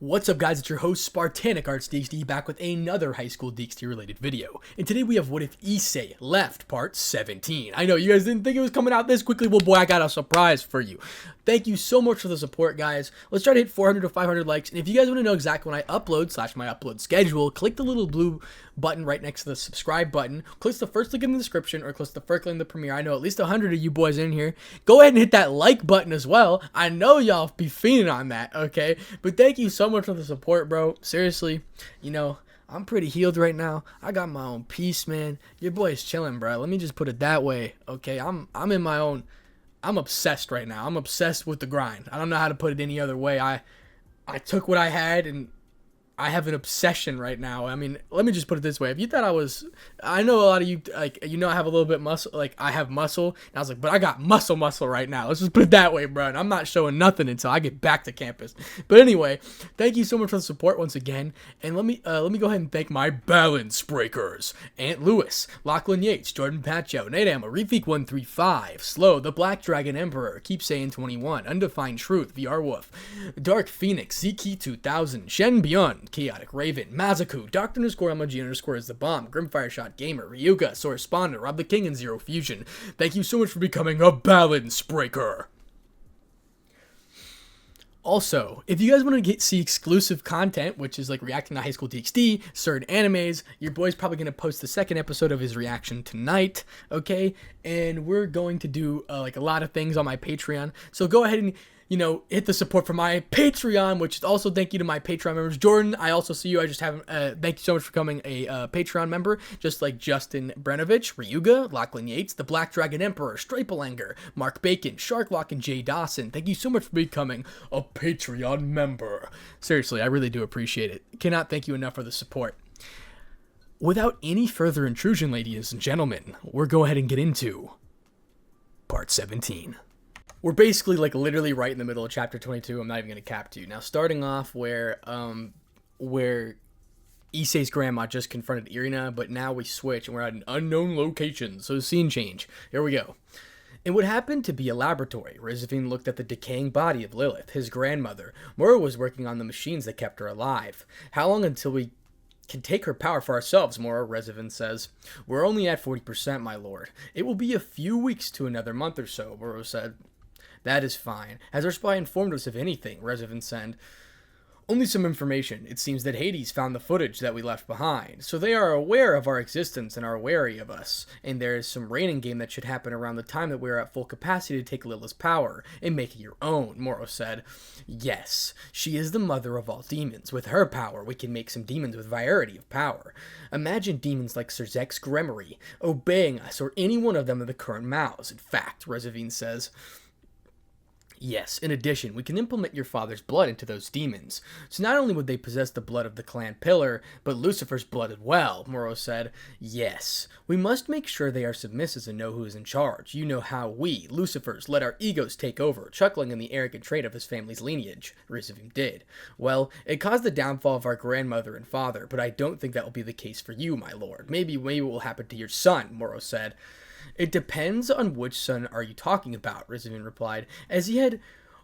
What's up, guys? It's your host, Spartanic Arts DxD, back with another high school DxD related video. And today we have What If Issei Left, part 17. I know you guys didn't think it was coming out this quickly. Well, boy, I got a surprise for you. Thank you so much for the support, guys. Let's try to hit 400 to 500 likes. And if you guys want to know exactly when I upload / my upload schedule, click the little blue button right next to the subscribe button. Click the first link in the description or click the first link in the premiere. I know at least 100 of you boys in here. Go ahead and hit that like button as well. I know y'all be fiending on that, okay? But thank you so much for the support, bro. Seriously, you know, I'm pretty healed right now. I got my own peace, man. Your boy's chilling, bro. Let me just put it that way, okay? I'm in my own. I'm obsessed right now. I'm obsessed with the grind. I don't know how to put it any other way. I took what I had and I have an obsession right now. I mean, let me just put it this way. If you thought I know a lot of you, like, you know, I have a little bit muscle, like, I have muscle. And I was like, but I got muscle right now. Let's just put it that way, bro. And I'm not showing nothing until I get back to campus. But anyway, thank you so much for the support once again. And let me go ahead and thank my balance breakers. Aunt Lewis, Lachlan Yates, Jordan Pacho, Nate Amma, Refik135, Slow, the Black Dragon Emperor, Keep Saying 21, Undefined Truth, VR Wolf, Dark Phoenix, ZK2000, Shen Byun, Chaotic Raven, Mazaku, Dr. MG is the bomb, Grimfire Shot Gamer, Ryuga, Source Spawner, Rob the King, and Zero Fusion. Thank you so much for becoming a balance breaker. Also, if you guys want to see exclusive content, which is like reacting to High School DxD, certain animes, your boy's probably going to post the second episode of his reaction tonight, okay? And we're going to do like a lot of things on my Patreon. So go ahead and, you know, hit the support for my Patreon, which is also thank you to my Patreon members. Jordan, I also see you. I just haven't, thank you so much for becoming a Patreon member, just like Justin Brenovich, Ryuga, Lachlan Yates, the Black Dragon Emperor, Strapelanger, Mark Bacon, Sharklock, and Jay Dawson. Thank you so much for becoming a Patreon member. Seriously, I really do appreciate it. Cannot thank you enough for the support. Without any further intrusion, ladies and gentlemen, we'll go ahead and get into part 17. We're basically, like, literally right in the middle of chapter 22. I'm not even going to cap to you. Now, starting off where Issei's grandma just confronted Irina, but now we switch and we're at an unknown location. So, scene change. Here we go. In what happened to be a laboratory, Rizvin looked at the decaying body of Lilith, his grandmother. Mora was working on the machines that kept her alive. How long until we can take her power for ourselves, Mora, Rezivin says. We're only at 40%, my lord. It will be a few weeks to another month or so, Mora said. That is fine. Has our spy informed us of anything? Rezivin said. Only some information. It seems that Hades found the footage that we left behind, so they are aware of our existence and are wary of us. And there is some reigning game that should happen around the time that we are at full capacity to take Lilith's power and make it your own, Moro said. Yes, she is the mother of all demons. With her power, we can make some demons with variety of power. Imagine demons like Sir Zek's Gremory obeying us, or any one of them in the current mouths. In fact, Rezivin says. Yes, in addition, we can implement your father's blood into those demons. So not only would they possess the blood of the clan pillar, but Lucifer's blood as well, Moro said. Yes, we must make sure they are submissive and know who is in charge. You know how we, Lucifers, let our egos take over, chuckling in the arrogant trait of his family's lineage, Rizvim did. Well, it caused the downfall of our grandmother and father, but I don't think that will be the case for you, my lord. Maybe it will happen to your son, Moro said. It depends on which son are you talking about, Rizvin replied. As he had,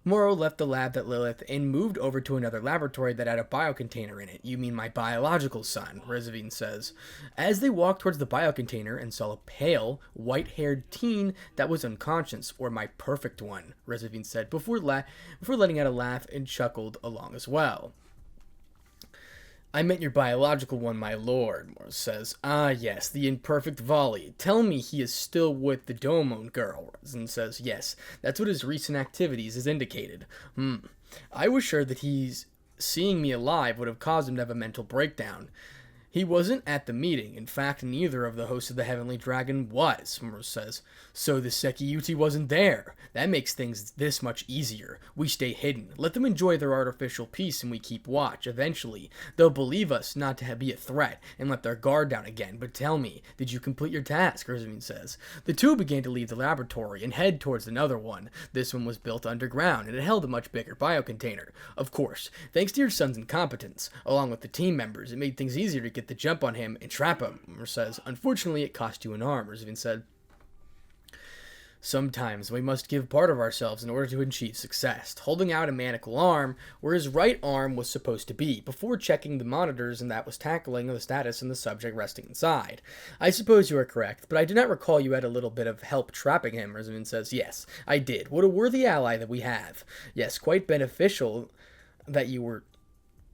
Moro left the lab that Lilith and moved over to another laboratory that had a biocontainer in it. You mean my biological son, Rizvin says. As they walked towards the biocontainer and saw a pale, white-haired teen that was unconscious, or my perfect one, Rizvin said, before letting out a laugh and chuckled along as well. I meant your biological one, my lord, Morse says. Ah, yes, the imperfect volley. Tell me he is still with the Domon girl, Rezin says. Yes, that's what his recent activities has indicated. I was sure that seeing me alive would have caused him to have a mental breakdown. He wasn't at the meeting. In fact, neither of the hosts of the Heavenly Dragon was, Morse says. So the Sekiryuutei wasn't there. That makes things this much easier. We stay hidden. Let them enjoy their artificial peace and we keep watch. Eventually, they'll believe us not to be a threat and let their guard down again. But tell me, did you complete your task? Rizvin says. The two began to leave the laboratory and head towards another one. This one was built underground and it held a much bigger biocontainer. Of course, thanks to your son's incompetence, along with the team members, it made things easier to get the jump on him and trap him, Mer says. Unfortunately, it cost you an arm, Rizvin said. Sometimes we must give part of ourselves in order to achieve success, holding out a manacled arm where his right arm was supposed to be, before checking the monitors, and that was tackling the status and the subject resting inside. I suppose you are correct, but I do not recall you had a little bit of help trapping him, Rezamin says. Yes, I did. What a worthy ally that we have. Yes, quite beneficial that you were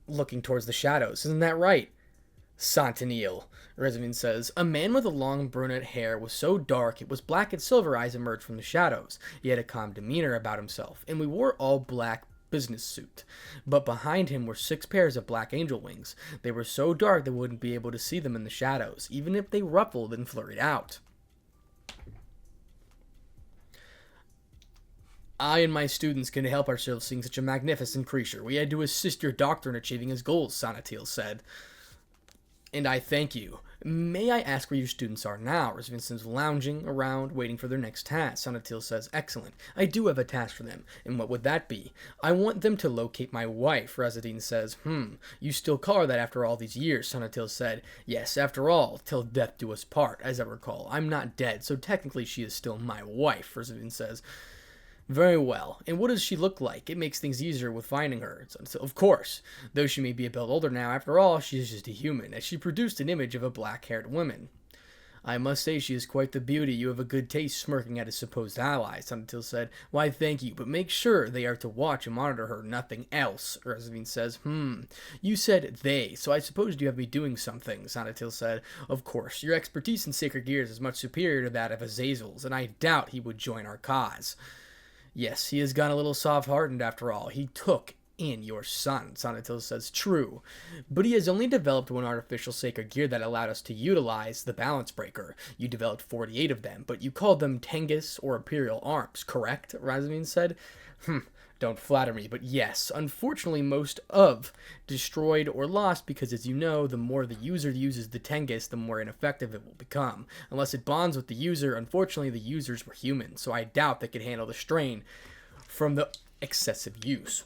looking towards the shadows. Isn't that right? Santanil, Rezamin says. A man with a long brunette hair was so dark it was black and silver eyes emerged from the shadows. He had a calm demeanor about himself, and we wore all black business suit. But behind him were 6 pairs of black angel wings. They were so dark they wouldn't be able to see them in the shadows, even if they ruffled and flurried out. I and my students can help ourselves seeing such a magnificent creature. We had to assist your doctor in achieving his goals, Sanatil said. And I thank you. May I ask where your students are now? Vincent's lounging around, waiting for their next task. Sanatil says, excellent. I do have a task for them. And what would that be? I want them to locate my wife, Rezadine says. You still call her that after all these years, Sanatil said. Yes, after all, till death do us part, as I recall. I'm not dead, so technically she is still my wife, Rezadine says. Very well. And what does she look like? It makes things easier with finding her. So, of course. Though she may be a bit older now, after all, she is just a human, as she produced an image of a black-haired woman. I must say she is quite the beauty. You have a good taste, smirking at his supposed ally, Sanatil said. Why, thank you, but make sure they are to watch and monitor her, nothing else, Rezavine says. You said they, so I suppose you have me doing something, Sanatil said. Of course, your expertise in sacred gears is much superior to that of Azazel's, and I doubt he would join our cause. Yes, he has gone a little soft-hearted after all. He took in your son, Sanatil says. True, but he has only developed 1 artificial sacred gear that allowed us to utilize the balance breaker. You developed 48 of them, but you called them Tengus or Imperial arms, correct? Razmin said. Don't flatter me, but yes, unfortunately most of destroyed or lost because, as you know, the more the user uses the Tengus, the more ineffective it will become. Unless it bonds with the user, unfortunately the users were human, so I doubt they could handle the strain from the excessive use.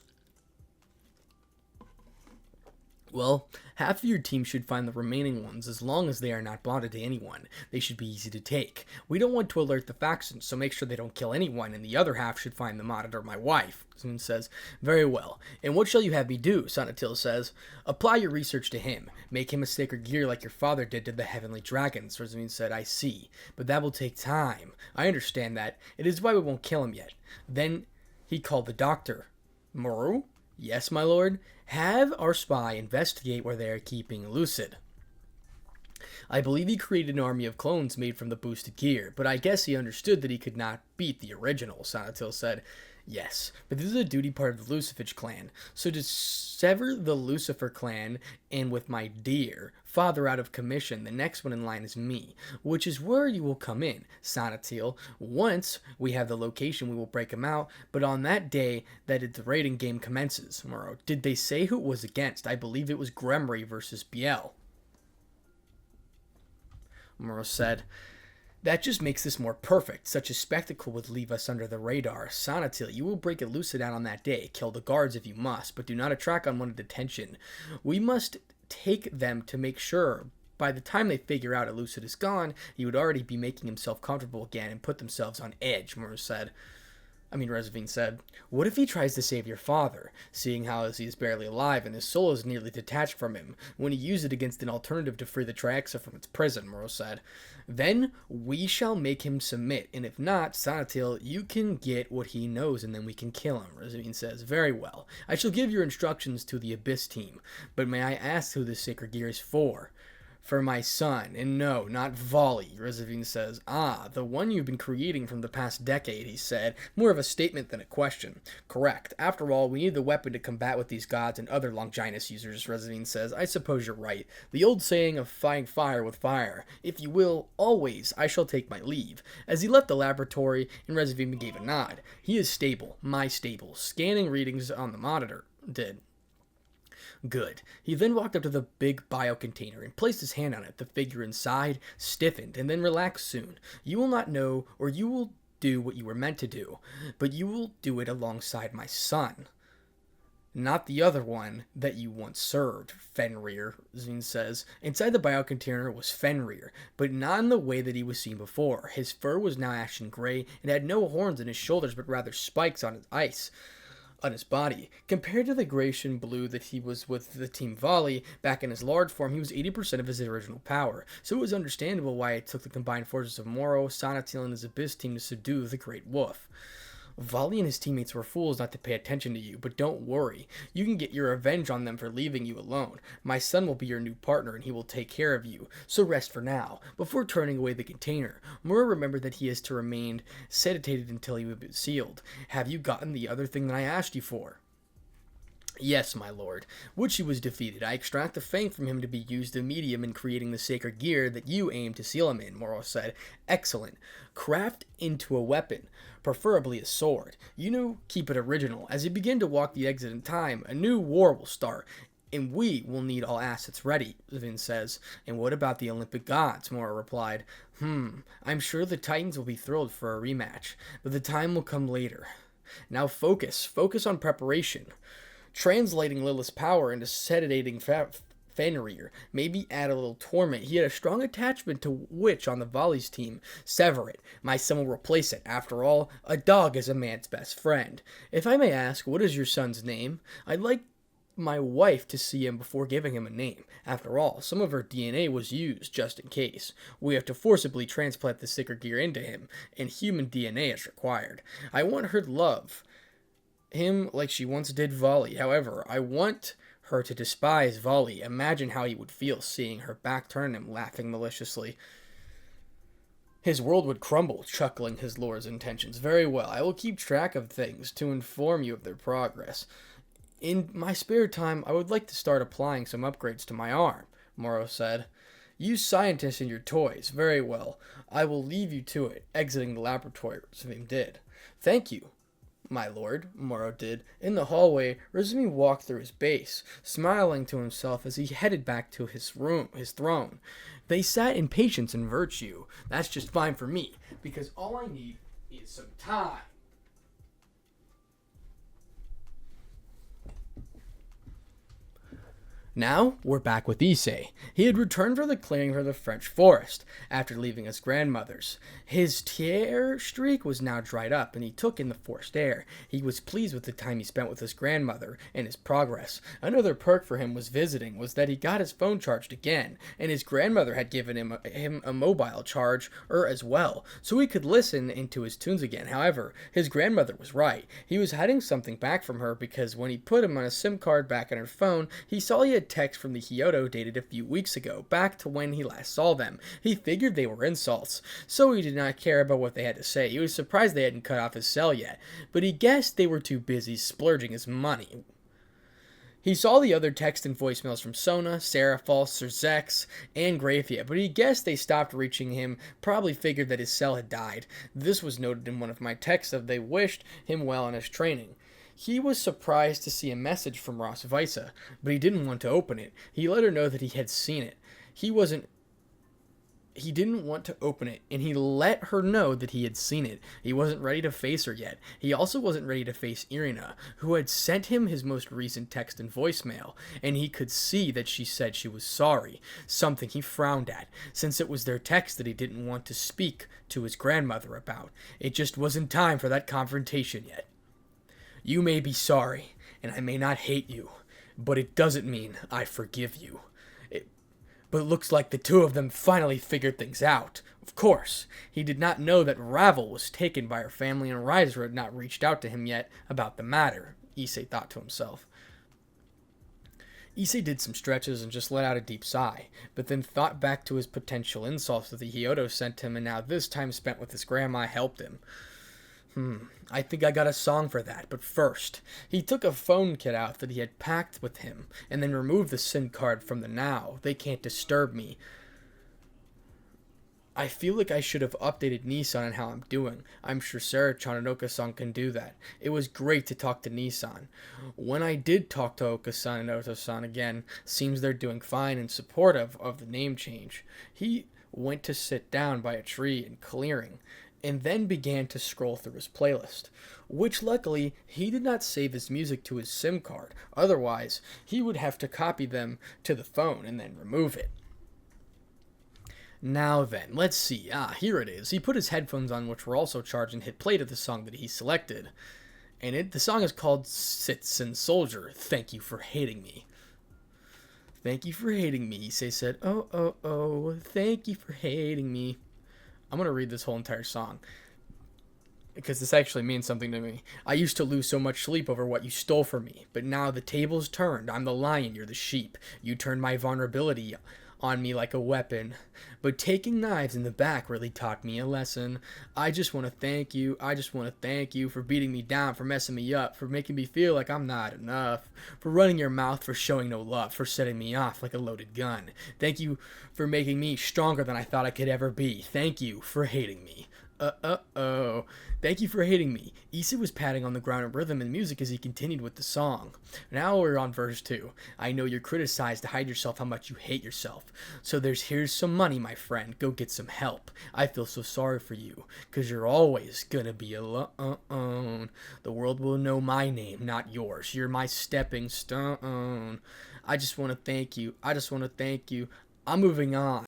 Well, half of your team should find the remaining ones as long as they are not bonded to anyone. They should be easy to take. We don't want to alert the factions, so make sure they don't kill anyone, and the other half should find the monitor, my wife. Zoon says, very well. And what shall you have me do? Sanatil says, apply your research to him. Make him a sacred gear like your father did to the heavenly dragons. Zoon said, I see. But that will take time. I understand that. It is why we won't kill him yet. Then he called the doctor. Moru? Yes, my lord. Have our spy investigate where they are keeping Lucid. I believe he created an army of clones made from the boosted gear, but I guess he understood that he could not beat the original, Sanatil said. Yes, but this is a duty part of the Lucifage clan, so to sever the Lucifer clan and with my dear father out of commission, the next one in line is me, which is where you will come in, Sanatil. Once we have the location, we will break him out, but on that day that the raiding game commences, Moro, did they say who it was against? I believe it was Gremory versus Biel. Moro said, that just makes this more perfect. Such a spectacle would leave us under the radar. Sanatil, you will break a Lucid out on that day. Kill the guards if you must, but do not attract unwanted attention. We must take them to make sure by the time they figure out a Lucid is gone, he would already be making himself comfortable again and put themselves on edge, Rezavine said. What if he tries to save your father, seeing how he is barely alive and his soul is nearly detached from him, when he used it against an alternative to free the Trihexa from its prison, Moro said. Then we shall make him submit, and if not, Sanatil, you can get what he knows and then we can kill him, Rezavine says. Very well. I shall give your instructions to the Abyss team, but may I ask who this sacred gear is for? For my son, and no, not Volley, Rezavine says. Ah, the one you've been creating from the past decade, he said, more of a statement than a question. Correct. After all, we need the weapon to combat with these gods and other Longinus users, Rezavine says. I suppose you're right. The old saying of fighting fire with fire. If you will, always, I shall take my leave. As he left the laboratory, and Rezavine gave a nod. He is stable, my stable, scanning readings on the monitor, did. Good. He then walked up to the big bio container and placed his hand on it. The figure inside stiffened and then relaxed soon. You will not know, or you will do what you were meant to do, but you will do it alongside my son. Not the other one that you once served, Fenrir, Zine says. Inside the biocontainer was Fenrir, but not in the way that he was seen before. His fur was now ashen gray and had no horns in his shoulders, but rather spikes on his body. Compared to the grayish and blue that he was with the Team Volley, back in his large form, he was 80% of his original power, so it was understandable why it took the combined forces of Moro, Sanatil, and his Abyss team to subdue the Great Wolf. Volley and his teammates were fools not to pay attention to you, but don't worry. You can get your revenge on them for leaving you alone. My son will be your new partner, and he will take care of you. So rest for now. Before turning away the container, Mura remembered that he is to remain sedated until he would be sealed. Have you gotten the other thing that I asked you for? Yes, my lord. Wuchi was defeated. I extract the fang from him to be used as medium in creating the sacred gear that you aim to seal him in, Moro said. Excellent. Craft into a weapon, preferably a sword. You know, keep it original. As you begin to walk the exit in time, a new war will start. And we will need all assets ready, Vin says. And what about the Olympic gods? Moro replied. I'm sure the Titans will be thrilled for a rematch, but the time will come later. Now focus. Focus on preparation. Translating Lilith's power into sedating Fenrir. Maybe add a little torment. He had a strong attachment to Witch on the Volley's team. Sever it. My son will replace it. After all, a dog is a man's best friend. If I may ask, what is your son's name? I'd like my wife to see him before giving him a name. After all, some of her DNA was used just in case. We have to forcibly transplant the sacred gear into him, and human DNA is required. I want her to love him like she once did Volley. However, I want her to despise Volley. Imagine how he would feel seeing her back turn him, laughing maliciously. His world would crumble, chuckling his lore's intentions. Very well, I will keep track of things to inform you of their progress. In my spare time, I would like to start applying some upgrades to my arm, Moro said. Use scientists in your toys. Very well. I will leave you to it. Exiting the laboratory, Razumi did. Thank you, my lord, Moro did. In the hallway, Razumi walked through his base, smiling to himself as he headed back to his throne. They sat in patience and virtue. That's just fine for me, because all I need is some time. Now, we're back with Issei. He had returned from the clearing for the French forest, after leaving his grandmother's. His tear streak was now dried up, and he took in the forced air. He was pleased with the time he spent with his grandmother, and his progress. Another perk for him was that he got his phone charged again, and his grandmother had given him a mobile charger as well, so he could listen into his tunes again. However, his grandmother was right. He was hiding something back from her, because when he put him on a SIM card back on her phone, he saw he had text from the Hyoudou dated a few weeks ago, back to when he last saw them. He figured they were insults, so he did not care about what they had to say. He was surprised they hadn't cut off his cell yet, but he guessed they were too busy splurging his money. He saw the other text and voicemails from Sona, Seraphal, Serzex, and Graphia, but he guessed they stopped reaching him, probably figured that his cell had died. This was noted in one of my texts of they wished him well in his training. He was surprised to see a message from Ross Visa, but he didn't want to open it. He let her know that he had seen it. He didn't want to open it, and he let her know that he had seen it. He wasn't ready to face her yet. He also wasn't ready to face Irina, who had sent him his most recent text and voicemail, and he could see that she said she was sorry, something he frowned at, since it was their text that he didn't want to speak to his grandmother about. It just wasn't time for that confrontation yet. You may be sorry, and I may not hate you, but it doesn't mean I forgive you. But it looks like the two of them finally figured things out. Of course, he did not know that Ravel was taken by her family and Riser had not reached out to him yet about the matter, Issei thought to himself. Issei did some stretches and just let out a deep sigh, but then thought back to his potential insults that the Hyoudou sent him, and now this time spent with his grandma helped him. I think I got a song for that, but first, he took a phone kit out that he had packed with him, and then removed the SIM card from the Now. They can't disturb me. I feel like I should have updated Nissan on how I'm doing. I'm sure Sarah-chan and Oka-san can do that. It was great to talk to Nissan. When I did talk to Oka-san and Oto-san again, seems they're doing fine and supportive of the name change. He went to sit down by a tree in clearing, and then began to scroll through his playlist, which luckily he did not save his music to his SIM card, otherwise he would have to copy them to the phone and then remove it. Now then, let's see. Here it is. He put his headphones on, which were also charged, and hit play to the song that he selected. And the song is called Citizen Soldier. Thank you for hating me. Thank you for hating me, Issei said. Oh, oh, oh, thank you for hating me. I'm going to read this whole entire song, because this actually means something to me. I used to lose so much sleep over what you stole from me, but now the table's turned. I'm the lion, you're the sheep. You turned my vulnerability on me like a weapon, but taking knives in the back really taught me a lesson. I just want to thank you. I just want to thank you for beating me down, for messing me up, for making me feel like I'm not enough, for running your mouth, for showing no love, for setting me off like a loaded gun. Thank you for making me stronger than I thought I could ever be. Thank you for hating me. Oh. Thank you for hating me. Issei was patting on the ground in rhythm and music as he continued with the song. Now we're on verse 2. I know you're criticized to hide yourself how much you hate yourself. So here's some money, my friend. Go get some help. I feel so sorry for you, 'cause you're always gonna be alone. The world will know my name, not yours. You're my stepping stone. I just want to thank you. I just want to thank you. I'm moving on.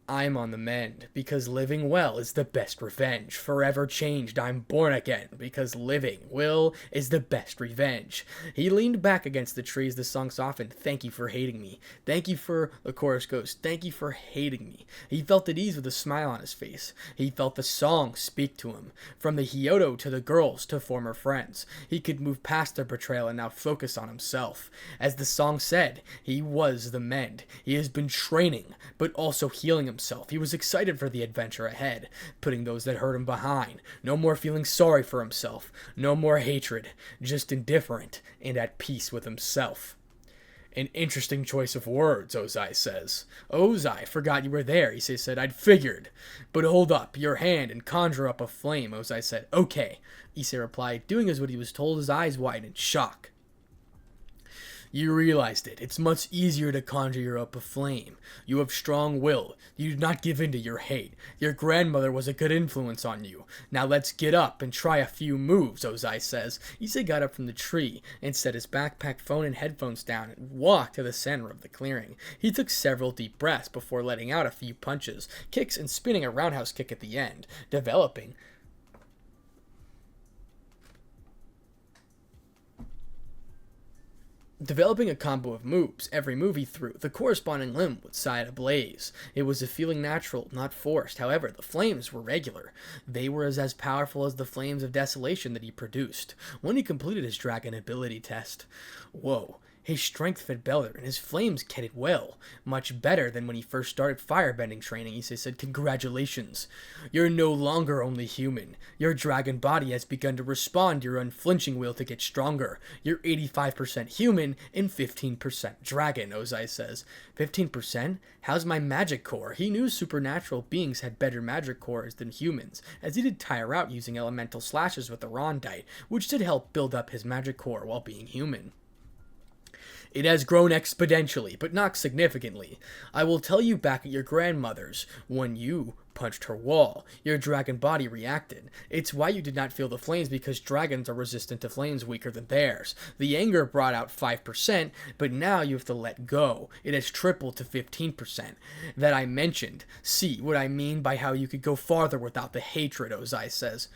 I'm on the mend, because living well is the best revenge. Forever changed, I'm born again, because living well is the best revenge. He leaned back against the tree as the song softened. Thank you for hating me. Thank you for, the chorus goes, thank you for hating me. He felt at ease with a smile on his face. He felt the song speak to him. From the Hyoudou to the girls to former friends. He could move past their betrayal and now focus on himself. As the song said, he was the mend. He has been training, but also healing himself. He was excited for the adventure ahead, putting those that hurt him behind. No more feeling sorry for himself. No more hatred. Just indifferent and at peace with himself. An interesting choice of words, Ozai says. Ozai, forgot you were there, Issei said. I'd figured. But hold up, your hand, and conjure up a flame, Ozai said. Okay, Issei replied, doing as what he was told, his eyes wide in shock. You realized it. It's much easier to conjure up a flame. You have strong will. You did not give in to your hate. Your grandmother was a good influence on you. Now let's get up and try a few moves, Ozai says. Issei got up from the tree and set his backpack, phone, and headphones down and walked to the center of the clearing. He took several deep breaths before letting out a few punches, kicks, and spinning a roundhouse kick at the end, developing a combo of moves. Every move he threw, the corresponding limb would set ablaze. It was a feeling natural, not forced. However, the flames were regular. They were as powerful as the flames of desolation that he produced when he completed his dragon ability test. Whoa. His strength fit better, and his flames kitted well. Much better than when he first started firebending training, Issei said. Congratulations. You're no longer only human. Your dragon body has begun to respond to your unflinching will to get stronger. You're 85% human and 15% dragon, Ozai says. 15%? How's my magic core? He knew supernatural beings had better magic cores than humans, as he did tire out using elemental slashes with the Rondite, which did help build up his magic core while being human. It has grown exponentially, but not significantly. I will tell you back at your grandmother's, when you punched her wall, your dragon body reacted. It's why you did not feel the flames, because dragons are resistant to flames weaker than theirs. The anger brought out 5%, but now you have to let go. It has tripled to 15%. That I mentioned. See what I mean by how you could go farther without the hatred, Ozai says.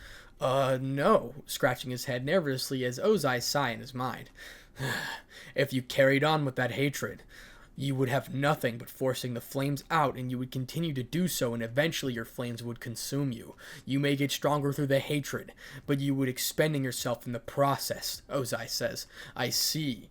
No, scratching his head nervously as Ozai sighed in his mind. If you carried on with that hatred, you would have nothing but forcing the flames out, and you would continue to do so, and eventually your flames would consume you. You may get stronger through the hatred, but you would expending yourself in the process, Ozai says. I see,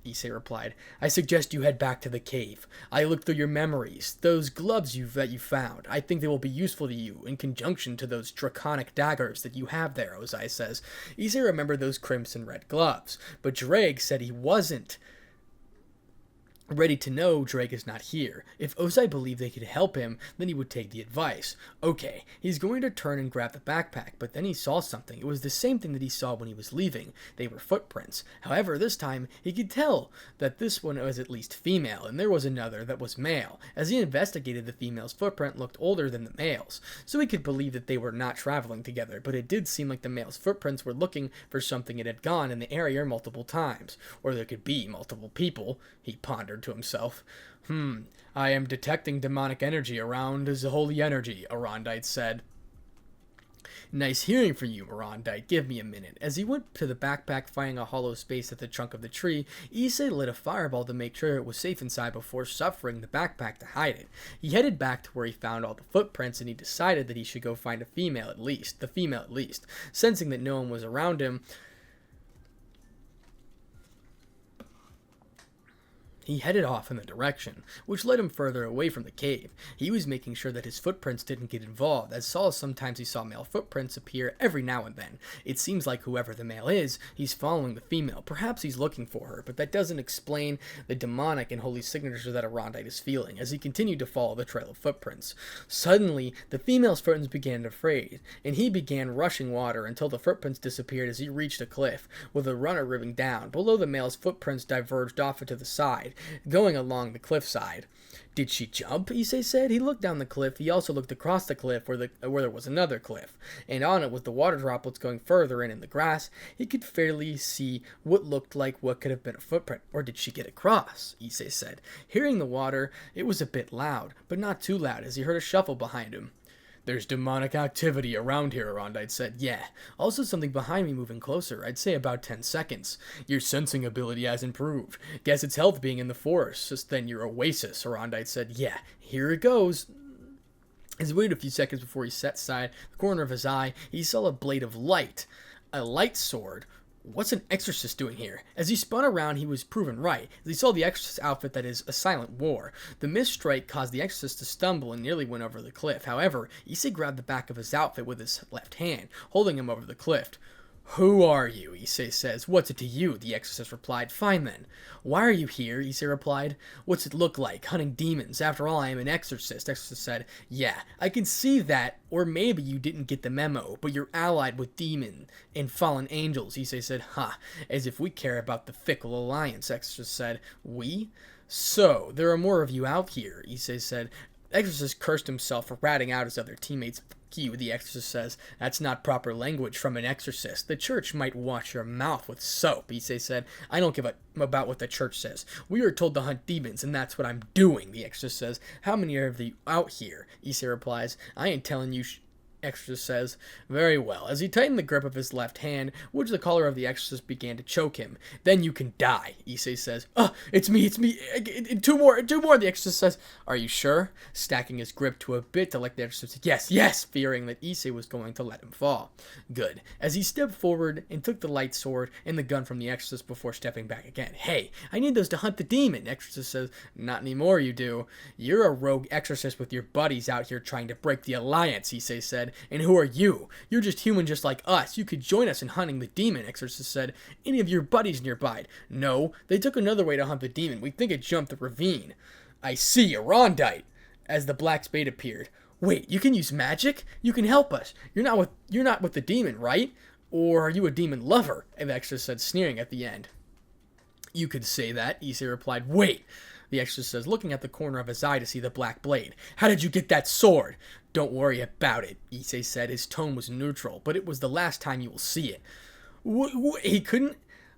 Issei replied. I suggest you head back to the cave. I looked through your memories. Those gloves that you found, I think they will be useful to you in conjunction to those draconic daggers that you have there, Ozai says. Issei remembered those crimson red gloves, but Ddraig said he wasn't ready to know Ddraig is not here. If Issei believed they could help him, then he would take the advice. Okay, he's going to turn and grab the backpack, but then he saw something. It was the same thing that he saw when he was leaving. They were footprints. However, this time, he could tell that this one was at least female, and there was another that was male. As he investigated, the female's footprint looked older than the male's, so he could believe that they were not traveling together, but it did seem like the male's footprints were looking for something it had gone in the area multiple times. Or there could be multiple people, he pondered to himself. I am detecting demonic energy around as holy energy, Arondite said. Nice hearing from you, Arondite. Give me a minute. As he went to the backpack, finding a hollow space at the trunk of the tree, Issei lit a fireball to make sure it was safe inside before suffering the backpack to hide it. He headed back to where he found all the footprints, and he decided that he should go find the female at least. Sensing that no one was around him, he headed off in the direction, which led him further away from the cave. He was making sure that his footprints didn't get involved, as sometimes he saw male footprints appear every now and then. It seems like whoever the male is, he's following the female. Perhaps he's looking for her, but that doesn't explain the demonic and holy signature that Arondite is feeling, as he continued to follow the trail of footprints. Suddenly, the female's footprints began to fade, and he began rushing water until the footprints disappeared as he reached a cliff, with a runner ripping down. Below, the male's footprints diverged off into the side, going along the cliffside. Did she jump? Issei said. He looked down the cliff. He also looked across the cliff where there was another cliff, and on it, with the water droplets going further in the grass, he could fairly see what looked like what could have been a footprint. Or did she get across? Issei said. Hearing the water, it was a bit loud, but not too loud, as he heard a shuffle behind him. There's demonic activity around here, Arondite said. Yeah. Also something behind me moving closer. I'd say about 10 seconds. Your sensing ability has improved. Guess it's health being in the forest. Just then your oasis, Arondite said. Yeah, here it goes. As he waited a few seconds before he set aside the corner of his eye, he saw a blade of light. A light sword. What's an exorcist doing here? As he spun around, he was proven right, as he saw the exorcist's outfit that is a silent war. The mist strike caused the exorcist to stumble and nearly went over the cliff. However, Issei grabbed the back of his outfit with his left hand, holding him over the cliff. Who are you? Issei says. What's it to you? The exorcist replied. Fine then. Why are you here? Issei replied. What's it look like? Hunting demons. After all, I am an exorcist. Exorcist said. Yeah, I can see that, or maybe you didn't get the memo, but you're allied with demon and fallen angels. Issei said. As if we care about the fickle alliance. Exorcist said. We? So, there are more of you out here, Issei said. Exorcist cursed himself for ratting out his other teammates. You, the exorcist says. That's not proper language from an exorcist. The church might wash your mouth with soap, Issei said. I don't give a about what the church says. We are told to hunt demons, and that's what I'm doing, the exorcist says. How many are of you out here? Issei replies. I ain't telling you Exorcist says. Very well. As he tightened the grip of his left hand, which the collar of the exorcist began to choke him. Then you can die, Issei says. It's me. Two more, the exorcist says. Are you sure? Stacking his grip to a bit to let the exorcist say, yes, fearing that Issei was going to let him fall. Good. As he stepped forward and took the light sword and the gun from the exorcist before stepping back again. Hey, I need those to hunt the demon, exorcist says. Not anymore, you do. You're a rogue exorcist with your buddies out here trying to break the alliance, Issei said. And who are you? You're just human just like us. You could join us in hunting the demon, exorcist said. Any of your buddies nearby? No, they took another way to hunt the demon. We think it jumped the ravine. I see, Arondite. As the black spade appeared. Wait, you can use magic? You can help us. You're not with the demon, right? Or are you a demon lover? And the exorcist said, sneering at the end. You could say that, Issei replied. Wait, the exorcist says, looking at the corner of his eye to see the black blade. How did you get that sword? Don't worry about it, Issei said. His tone was neutral, but it was the last time you will see it. He couldn't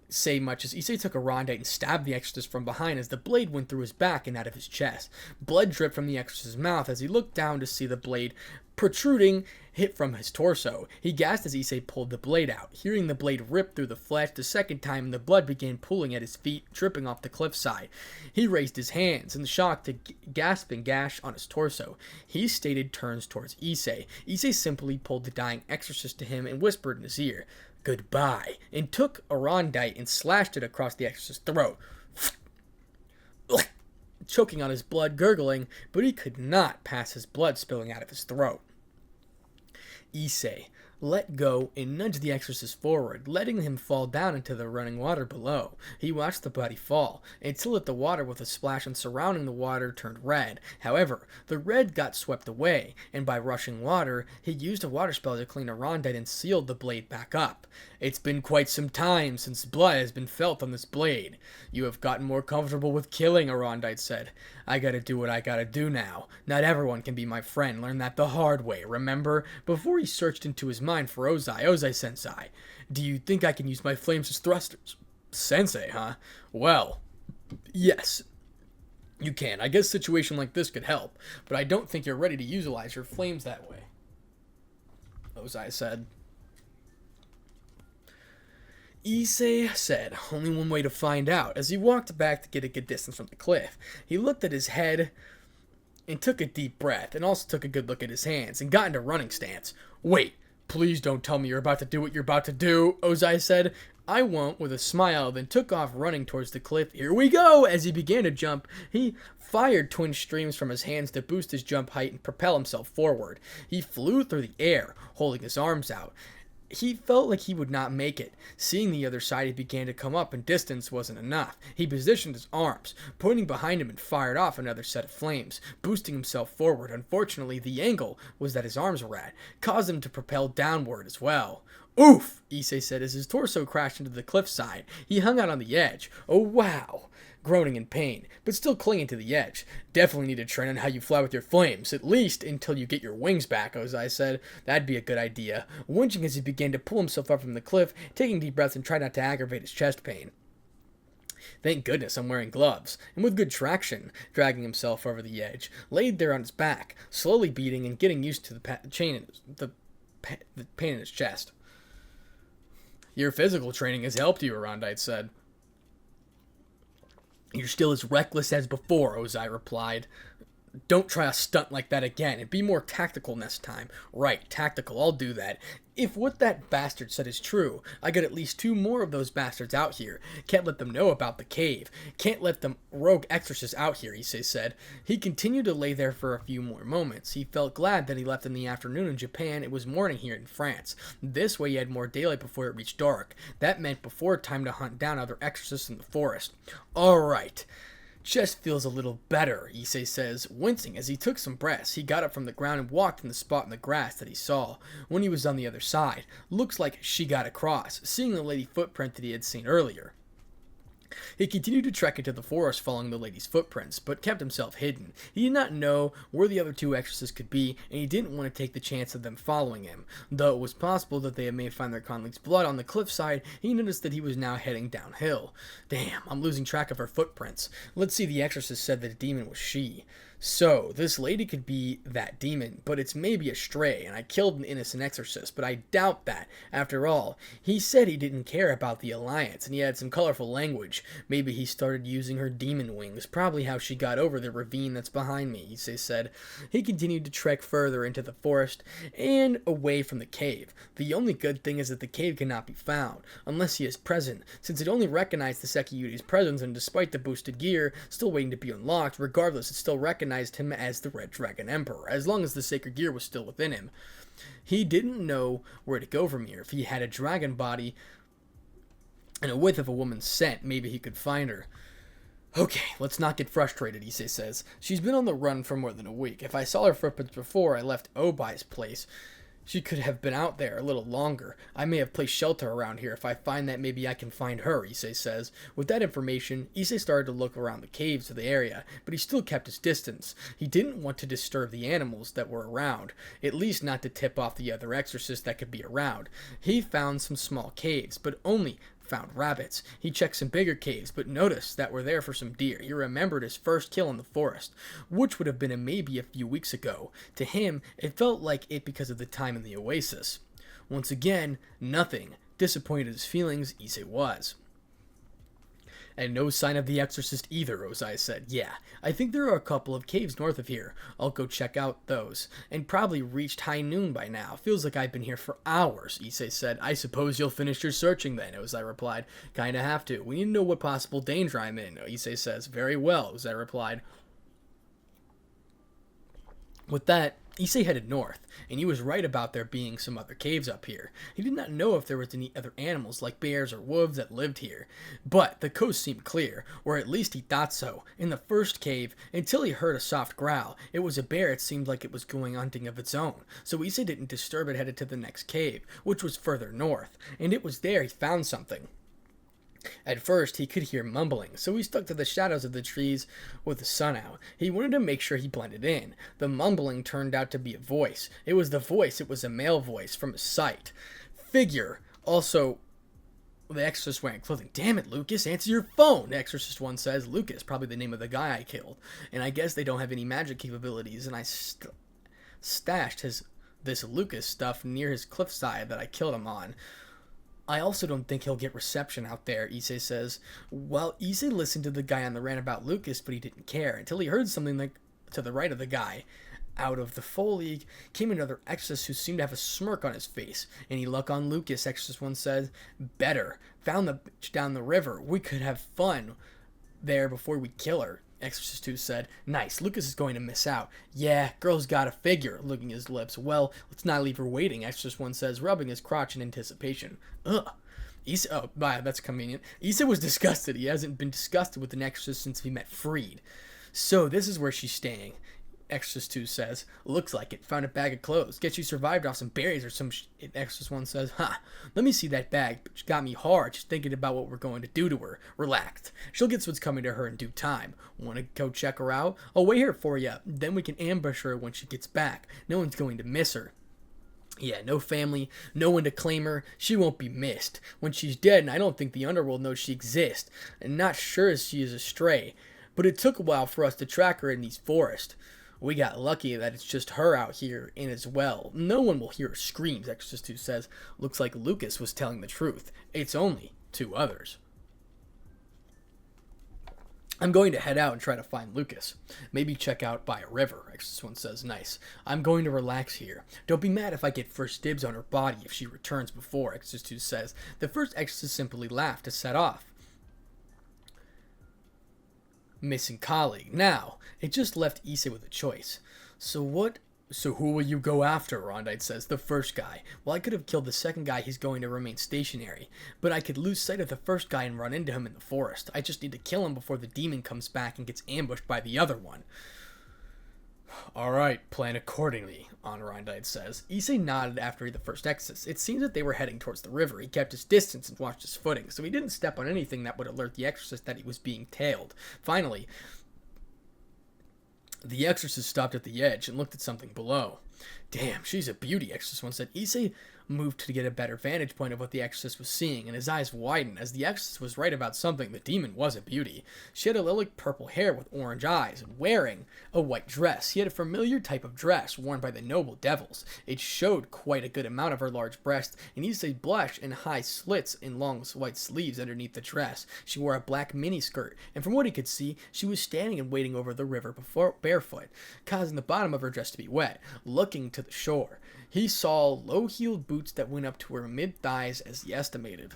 say much as Issei took a Arondite and stabbed the exorcist from behind as the blade went through his back and out of his chest. Blood dripped from the exorcist's mouth as he looked down to see the blade protruding hit from his torso. He gasped as Issei pulled the blade out. Hearing the blade rip through the flesh the second time, and the blood began pooling at his feet, dripping off the cliffside. He raised his hands in shock to gasp and gash on his torso. He stated turns towards Issei. Issei simply pulled the dying exorcist to him and whispered in his ear, "Goodbye," and took a Arondite and slashed it across the exorcist's throat. Choking on his blood, gurgling, but he could not pass his blood spilling out of his throat. Issei, let go and nudged the exorcist forward, letting him fall down into the running water below. He watched the body fall, until it the water with a splash and surrounding the water turned red. However, the red got swept away, and by rushing water, he used a water spell to clean Arondite and sealed the blade back up. It's been quite some time since blood has been felt on this blade. You have gotten more comfortable with killing, Arondite said. I gotta do what I gotta do now. Not everyone can be my friend. Learn that the hard way, remember? Before he searched into his mind for Ozai-sensei. Do you think I can use my flames as thrusters? Sensei, huh? Well, yes. You can. I guess a situation like this could help, but I don't think you're ready to utilize your flames that way, Ozai said. Issei said, only one way to find out. As he walked back to get a good distance from the cliff, he looked at his head and took a deep breath, and also took a good look at his hands, and got into running stance. Wait, please don't tell me you're about to do what you're about to do, Ozai said. I won't, with a smile, then took off running towards the cliff. Here we go! As he began to jump, he fired twin streams from his hands to boost his jump height and propel himself forward. He flew through the air, holding his arms out. He felt like he would not make it. Seeing the other side, he began to come up, and distance wasn't enough. He positioned his arms, pointing behind him, and fired off another set of flames, boosting himself forward. Unfortunately, the angle was that his arms were at, caused him to propel downward as well. Oof, Issei said as his torso crashed into the cliffside. He hung out on the edge. Oh, wow. Groaning in pain, but still clinging to the edge. Definitely need to train on how you fly with your flames, at least until you get your wings back, Ozai said. That'd be a good idea. Winching as he began to pull himself up from the cliff, taking deep breaths and trying not to aggravate his chest pain. Thank goodness I'm wearing gloves, and with good traction, dragging himself over the edge, laid there on his back, slowly beating and getting used to the pain in his chest. Your physical training has helped you, Arondite said. You're still as reckless as before, Ozai replied. Don't try a stunt like that again, and be more tactical next time. Right, tactical, I'll do that. If what that bastard said is true, I got at least 2 more of those bastards out here. Can't let them know about the cave. Can't let them rogue exorcists out here, Issei said. He continued to lay there for a few more moments. He felt glad that he left in the afternoon in Japan. It was morning here in France. This way he had more daylight before it reached dark. That meant before time to hunt down other exorcists in the forest. Alright. Chest feels a little better, Issei says, wincing as he took some breaths. He got up from the ground and walked in the spot in the grass that he saw. When he was on the other side, looks like she got across, seeing the lady footprint that he had seen earlier. He continued to trek into the forest following the lady's footprints, but kept himself hidden. He did not know where the other 2 exorcists could be, and he didn't want to take the chance of them following him. Though it was possible that they may find their colleague's blood on the cliffside, he noticed that he was now heading downhill. Damn, I'm losing track of her footprints. Let's see, the exorcist said that the demon was she. So, this lady could be that demon, but it's maybe a stray, and I killed an innocent exorcist, but I doubt that. After all, he said he didn't care about the alliance, and he had some colorful language. Maybe he started using her demon wings, probably how she got over the ravine that's behind me, Issei said. He continued to trek further into the forest, and away from the cave. The only good thing is that the cave cannot be found, unless he is present, since it only recognized the Sekiryutei's presence, and despite the boosted gear, still waiting to be unlocked, regardless, it still recognized him as the Red Dragon Emperor, as long as the sacred gear was still within him. He didn't know where to go from here. If he had a dragon body and a whiff of a woman's scent, maybe he could find her. Okay, let's not get frustrated, Issei says. She's been on the run for more than a week. If I saw her footprints before I left Oppai's place, she could have been out there a little longer. I may have placed shelter around here. If I find that, maybe I can find her, Issei says. With that information, Issei started to look around the caves of the area, but he still kept his distance. He didn't want to disturb the animals that were around, at least not to tip off the other exorcists that could be around. He found some small caves, but only found rabbits. He checked some bigger caves, but noticed that were there for some deer. He remembered his first kill in the forest, which would have been maybe a few weeks ago. To him, it felt like it because of the time in the oasis. Once again, nothing. Disappointed his feelings, Issei was. And no sign of the exorcist either, Ozai said. Yeah, I think there are a couple of caves north of here. I'll go check out those. And probably reached high noon by now. Feels like I've been here for hours, Issei said. I suppose you'll finish your searching then, Ozai replied. Kinda have to. We need to know what possible danger I'm in, Issei says. Very well, Ozai replied. With that, Issei headed north, and he was right about there being some other caves up here. He did not know if there was any other animals like bears or wolves that lived here, but the coast seemed clear, or at least he thought so. In the first cave, until he heard a soft growl, it was a bear. It seemed like it was going hunting of its own, so Issei didn't disturb it, headed to the next cave, which was further north, and it was there he found something. At first, he could hear mumbling, so he stuck to the shadows of the trees with the sun out. He wanted to make sure he blended in. The mumbling turned out to be a voice. It was a male voice from a sight. Figure. Also, the exorcist wearing clothing. Damn it, Lucas, answer your phone, the exorcist one says. Lucas, probably the name of the guy I killed. And I guess they don't have any magic capabilities, and I stashed this Lucas stuff near his cliffside that I killed him on. I also don't think he'll get reception out there, Issei says. Well, Issei listened to the guy on the rant about Lucas, but he didn't care until he heard something like to the right of the guy. Out of the foliage came another exorcist who seemed to have a smirk on his face. Any luck on Lucas, exorcist one said. Better. Found the bitch down the river. We could have fun there before we kill her. Exorcist 2 said. Nice, Lucas is going to miss out. Yeah, girl's got a figure, licking his lips. Well, let's not leave her waiting, Exorcist 1 says, rubbing his crotch in anticipation. Ugh. That's convenient. Issei was disgusted. He hasn't been disgusted with an exorcist since he met Freed. So, this is where she's staying. Exorcist 2 says. Looks like it. Found a bag of clothes. Guess you survived off some berries or some shit. Exorcist 1 says. Let me see that bag. She got me hard just thinking about what we're going to do to her. Relaxed. She'll get what's coming to her in due time. Want to go check her out? I'll wait here for you. Then we can ambush her when she gets back. No one's going to miss her. Yeah, no family, no one to claim her. She won't be missed. When she's dead, and I don't think the underworld knows she exists. I'm not sure she is a stray. But it took a while for us to track her in these forests. We got lucky that it's just her out here in as well. No one will hear her screams, Exorcist 2 says. Looks like Lucas was telling the truth. It's only 2 others. I'm going to head out and try to find Lucas. Maybe check out by a river, Exorcist 1 says. Nice. I'm going to relax here. Don't be mad if I get first dibs on her body if she returns before, Exorcist 2 says. The first exorcist simply laughed to set off. Missing colleague. Now, it just left Issei with a choice. So who will you go after, Rondite says. The first guy. Well, I could have killed the second guy. He's going to remain stationary. But I could lose sight of the first guy and run into him in the forest. I just need to kill him before the demon comes back and gets ambushed by the other one. Alright, plan accordingly, Rondite says. Issei nodded after the first exorcist. It seems that they were heading towards the river. He kept his distance and watched his footing, so he didn't step on anything that would alert the exorcist that he was being tailed. Finally, the exorcist stopped at the edge and looked at something below. Damn, she's a beauty, Exorcist 1 said. Issei moved to get a better vantage point of what the exorcist was seeing, and his eyes widened. As the exorcist was right about something, the demon was a beauty. She had a lilac purple hair with orange eyes, and wearing a white dress. He had a familiar type of dress worn by the noble devils. It showed quite a good amount of her large breast, and Issei blushed in high slits in long white sleeves underneath the dress. She wore a black miniskirt, and from what he could see, she was standing and wading over the river barefoot, causing the bottom of her dress to be wet. Looking to the shore, he saw low-heeled boots that went up to her mid-thighs as he estimated.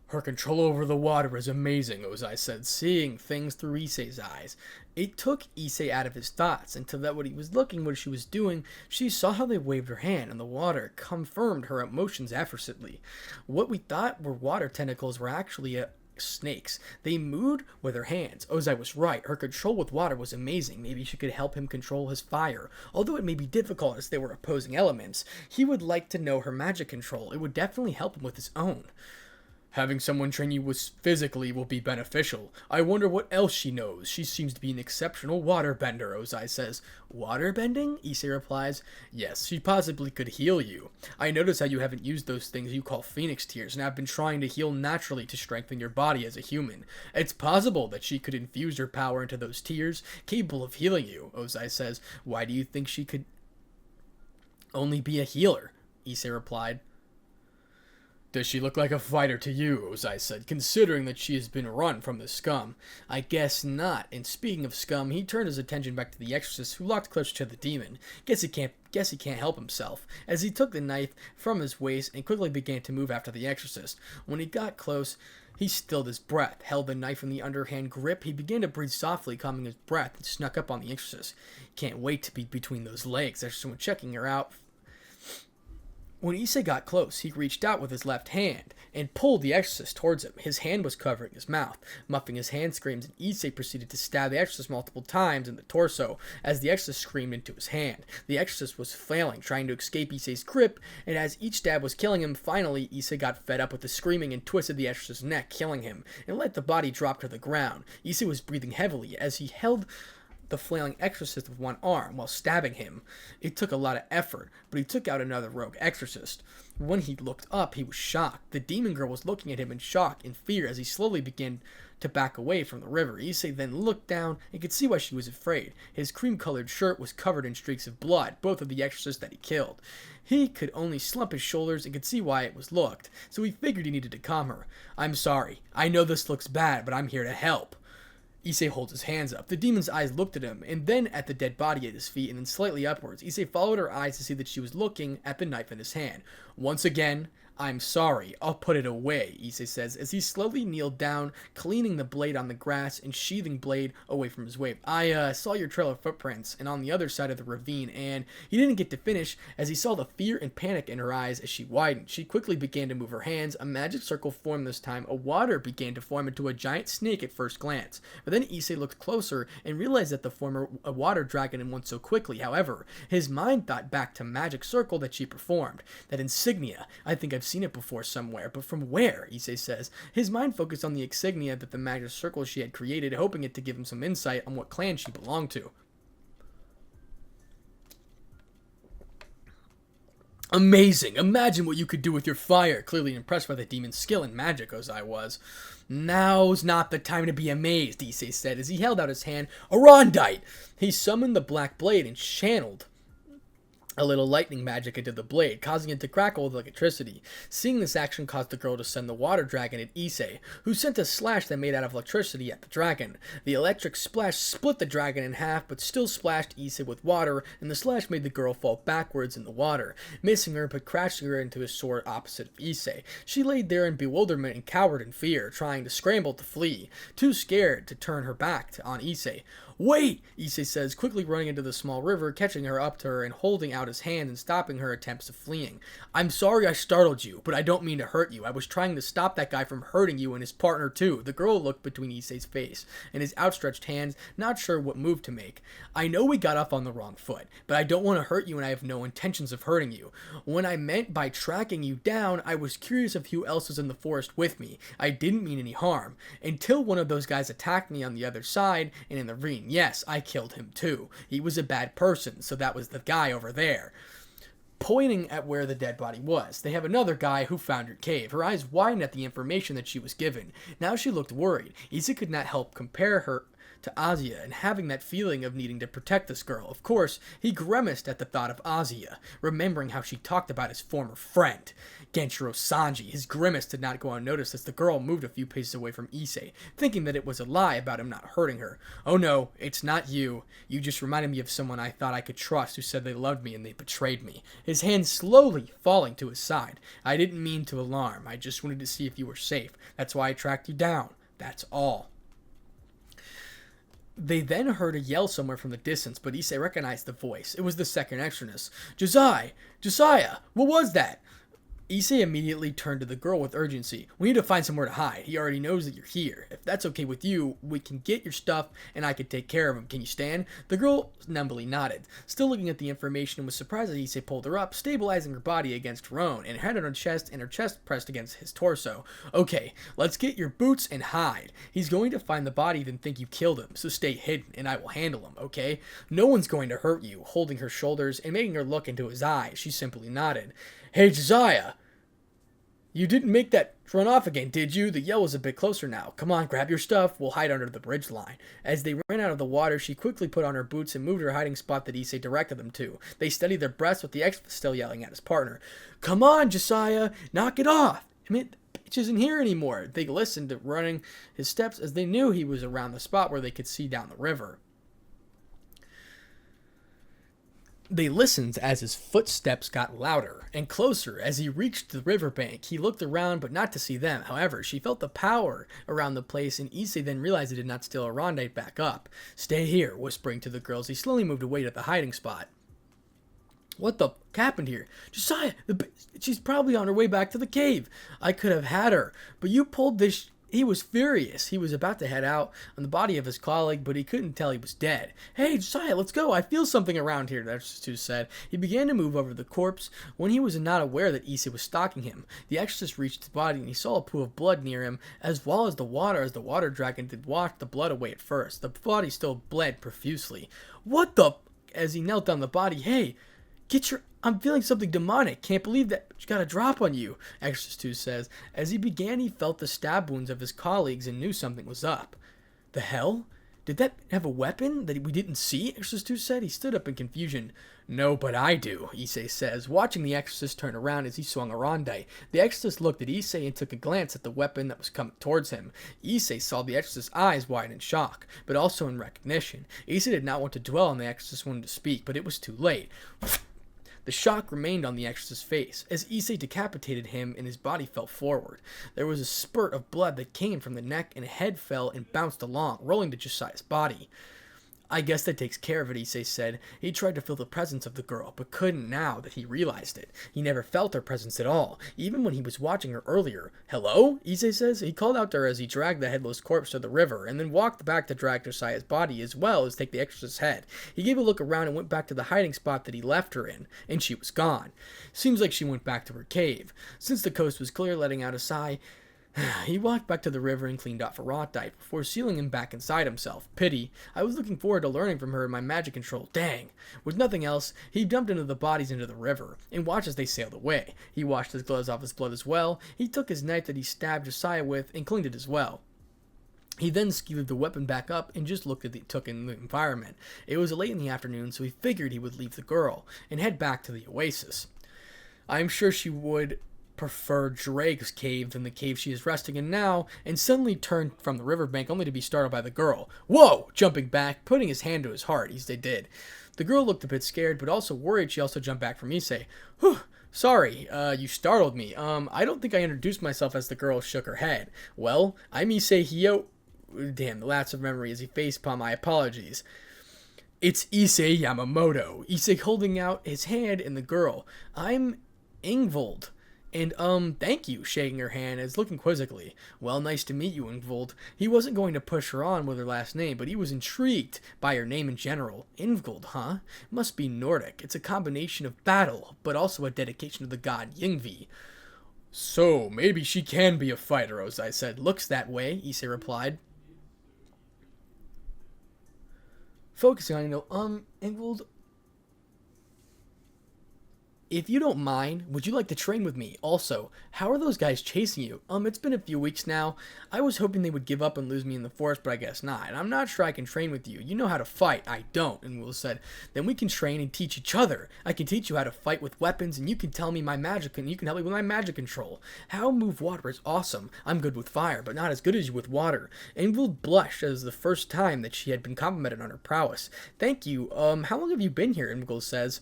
Her control over the water is amazing, Ozai said, seeing things through Issei's eyes. It took Issei out of his thoughts, until that what he was looking, what she was doing, she saw how they waved her hand, and the water confirmed her emotions effortlessly. What we thought were water tentacles were actually snakes. They moved with her hands. Ozai was right. Her control with water was amazing. Maybe she could help him control his fire. Although it may be difficult as they were opposing elements, he would like to know her magic control. It would definitely help him with his own. Having someone train you physically will be beneficial. I wonder what else she knows. She seems to be an exceptional waterbender, Ozai says. Waterbending? Issei replies. Yes, she possibly could heal you. I notice how you haven't used those things you call phoenix tears, and have been trying to heal naturally to strengthen your body as a human. It's possible that she could infuse her power into those tears, capable of healing you, Ozai says. Why do you think she could only be a healer? Issei replied. Does she look like a fighter to you, Ozai said, considering that she has been run from the scum? I guess not. And speaking of scum, he turned his attention back to the exorcist, who locked close to the demon. Guess he can't help himself, as he took the knife from his waist and quickly began to move after the exorcist. When he got close, He stilled his breath, held the knife in the underhand grip. He began to breathe softly, calming his breath, and snuck up on the exorcist. Can't wait to be between those legs. There's someone checking her out. When Issei got close, he reached out with his left hand and pulled the exorcist towards him. His hand was covering his mouth. Muffing his hand screams, and Issei proceeded to stab the exorcist multiple times in the torso as the exorcist screamed into his hand. The exorcist was flailing, trying to escape Issei's grip, and as each stab was killing him, finally Issei got fed up with the screaming and twisted the exorcist's neck, killing him, and let the body drop to the ground. Issei was breathing heavily as he held the flailing exorcist with one arm while stabbing him. It took a lot of effort, but he took out another rogue exorcist. When he looked up, he was shocked. The demon girl was looking at him in shock and fear as he slowly began to back away from the river. Issei then looked down and could see why she was afraid. His cream-colored shirt was covered in streaks of blood, both of the exorcists that he killed. He could only slump his shoulders and could see why it was looked, so he figured he needed to calm her. "I'm sorry. I know this looks bad, but I'm here to help." Issei holds his hands up. The demon's eyes looked at him, and then at the dead body at his feet, and then slightly upwards. Issei followed her eyes to see that she was looking at the knife in his hand. "Once again, I'm sorry. I'll put it away," Issei says, as he slowly kneeled down, cleaning the blade on the grass and sheathing blade away from his waist. "I saw your trail of footprints, and on the other side of the ravine," and he didn't get to finish as he saw the fear and panic in her eyes as she widened. She quickly began to move her hands. A magic circle formed this time. A water began to form into a giant snake at first glance. But then Issei looked closer and realized that the former a water dragon and went so quickly. However, his mind thought back to magic circle that she performed. That insignia. I think I've seen it before somewhere, but from where? Issei says. His mind focused on the insignia that the magic circle she had created, hoping it to give him some insight on what clan she belonged to. "Amazing! Imagine what you could do with your fire!" Clearly impressed by the demon's skill in magic, as I was. "Now's not the time to be amazed," Issei said as he held out his hand. "Arondite!" He summoned the black blade and channeled a little lightning magic into the blade, causing it to crackle with electricity. Seeing this action caused the girl to send the water dragon at Issei, who sent a slash that made out of electricity at the dragon. The electric splash split the dragon in half, but still splashed Issei with water, and the slash made the girl fall backwards in the water, missing her but crashing her into a sword opposite of Issei. She laid there in bewilderment and cowered in fear, trying to scramble to flee, too scared to turn her back on Issei. "Wait!" Issei says, quickly running into the small river, catching her up to her and holding out his hand and stopping her attempts of fleeing. "I'm sorry I startled you, but I don't mean to hurt you. I was trying to stop that guy from hurting you and his partner too." The girl looked between Issei's face and his outstretched hands, not sure what move to make. "I know we got off on the wrong foot, but I don't want to hurt you and I have no intentions of hurting you. When I meant by tracking you down, I was curious of who else was in the forest with me. I didn't mean any harm. Until one of those guys attacked me on the other side and in the ravine. Yes, I killed him too. He was a bad person, so that was the guy over there." Pointing at where the dead body was. "They have another guy who found your cave." Her eyes widened at the information that she was given. Now she looked worried. Issei could not help compare her to Azia and having that feeling of needing to protect this girl. Of course, he grimaced at the thought of Azia, remembering how she talked about his former friend, Genshiro Sanji. His grimace did not go unnoticed as the girl moved a few paces away from Issei, thinking that it was a lie about him not hurting her. "Oh no, it's not you. You just reminded me of someone I thought I could trust who said they loved me and they betrayed me." His hand slowly falling to his side. "I didn't mean to alarm. I just wanted to see if you were safe. That's why I tracked you down. That's all." They then heard a yell somewhere from the distance, but Issei recognized the voice. It was the second extraness. Josiah, what was that?" Issei immediately turned to the girl with urgency. "We need to find somewhere to hide. He already knows that you're here. If that's okay with you, we can get your stuff and I can take care of him. Can you stand?" The girl numbly nodded, still looking at the information, and was surprised that Issei pulled her up, stabilizing her body against her own, and had her chest and her chest pressed against his torso. "Okay, let's get your boots and hide. He's going to find the body and think you killed him, so stay hidden and I will handle him, okay? No one's going to hurt you." Holding her shoulders and making her look into his eyes, she simply nodded. "Hey, Josiah! You didn't make that run off again, did you?" The yell was a bit closer now. "Come on, grab your stuff. We'll hide under the bridge line." As they ran out of the water, she quickly put on her boots and moved her hiding spot that Issei directed them to. They steadied their breaths with the extra still yelling at his partner. "Come on, Josiah! Knock it off! I mean, the bitch isn't here anymore." They listened, running his steps as they knew he was around the spot where they could see down the river. They listened as his footsteps got louder and closer. As he reached the riverbank, he looked around, but not to see them. However, she felt the power around the place, and Issei then realized it did not steal Arondite back up. "Stay here," whispering to the girls. He slowly moved away to the hiding spot. "What the happened here? Josiah, she's probably on her way back to the cave. I could have had her, but you pulled this." He was furious. He was about to head out on the body of his colleague, but he couldn't tell he was dead. "Hey, Josiah, let's go. I feel something around here," the exorcist said. He began to move over the corpse when he was not aware that Issei was stalking him. The exorcist reached the body, and he saw a pool of blood near him, as well as the water, as the water dragon did wash the blood away at first. The body still bled profusely. "What the?" As he knelt on the body, "Hey, I'm feeling something demonic. Can't believe that she got a drop on you," Exorcist 2 says. As he began, he felt the stab wounds of his colleagues and knew something was up. "The hell? Did that have a weapon that we didn't see?" Exorcist 2 said. He stood up in confusion. "No, but I do," Issei says, watching the Exorcist turn around as he swung a Rondai. The Exorcist looked at Issei and took a glance at the weapon that was coming towards him. Issei saw the Exorcist's eyes widen in shock, but also in recognition. Issei did not want to dwell on the Exorcist, wanted to speak, but it was too late. The shock remained on the Exorcist's face. As Issei decapitated him and his body fell forward, there was a spurt of blood that came from the neck and head fell and bounced along, rolling to Josiah's body. "I guess that takes care of it," Issei said. He tried to feel the presence of the girl, but couldn't now that he realized it. He never felt her presence at all, even when he was watching her earlier. "Hello?" Issei says. He called out to her as he dragged the headless corpse to the river, and then walked back to drag Josiah's body as well as take the exorcist's head. He gave a look around and went back to the hiding spot that he left her in, and she was gone. Seems like she went back to her cave. Since the coast was clear, letting out a sigh, he walked back to the river and cleaned off Arondite before sealing him back inside himself. Pity. I was looking forward to learning from her my magic control. Dang. With nothing else, he dumped into the bodies into the river and watched as they sailed away. He washed his gloves off his blood as well. He took his knife that he stabbed Josiah with and cleaned it as well. He then skewered the weapon back up and just took in the environment. It was late in the afternoon, so he figured he would leave the girl and head back to the oasis. I'm sure she would prefer Ddraig's cave than the cave she is resting in now, and suddenly turned from the riverbank only to be startled by the girl. "Whoa!" Jumping back, putting his hand to his heart. Issei did. The girl looked a bit scared, but also worried. She also jumped back from Issei. "Whew, sorry, you startled me. I don't think I introduced myself." As the girl shook her head. "Well, I'm Issei Hyoudou." Damn, the lapse of memory as he facepalmed. "My apologies. It's Issei Yamamoto." Issei holding out his hand and the girl. "I'm Ingvold. And, thank you," shaking her hand as looking quizzically. "Well, nice to meet you, Ingvold." He wasn't going to push her on with her last name, but he was intrigued by her name in general. Ingvold, huh? Must be Nordic. It's a combination of battle, but also a dedication to the god Yngvi. "So, maybe she can be a fighter," I said. "Looks that way," Issei replied. Focusing on, Ingvold, if you don't mind, would you like to train with me? Also, how are those guys chasing you? It's been a few weeks now. I was hoping they would give up and lose me in the forest, but I guess not. And I'm not sure I can train with you. You know how to fight. I don't." And Will said, "Then we can train and teach each other. I can teach you how to fight with weapons, and you can tell me my magic, and you can help me with my magic control. How move water is awesome. I'm good with fire, but not as good as you with water." And Will blushed as the first time that she had been complimented on her prowess. "Thank you. How long have you been here?" And Will says,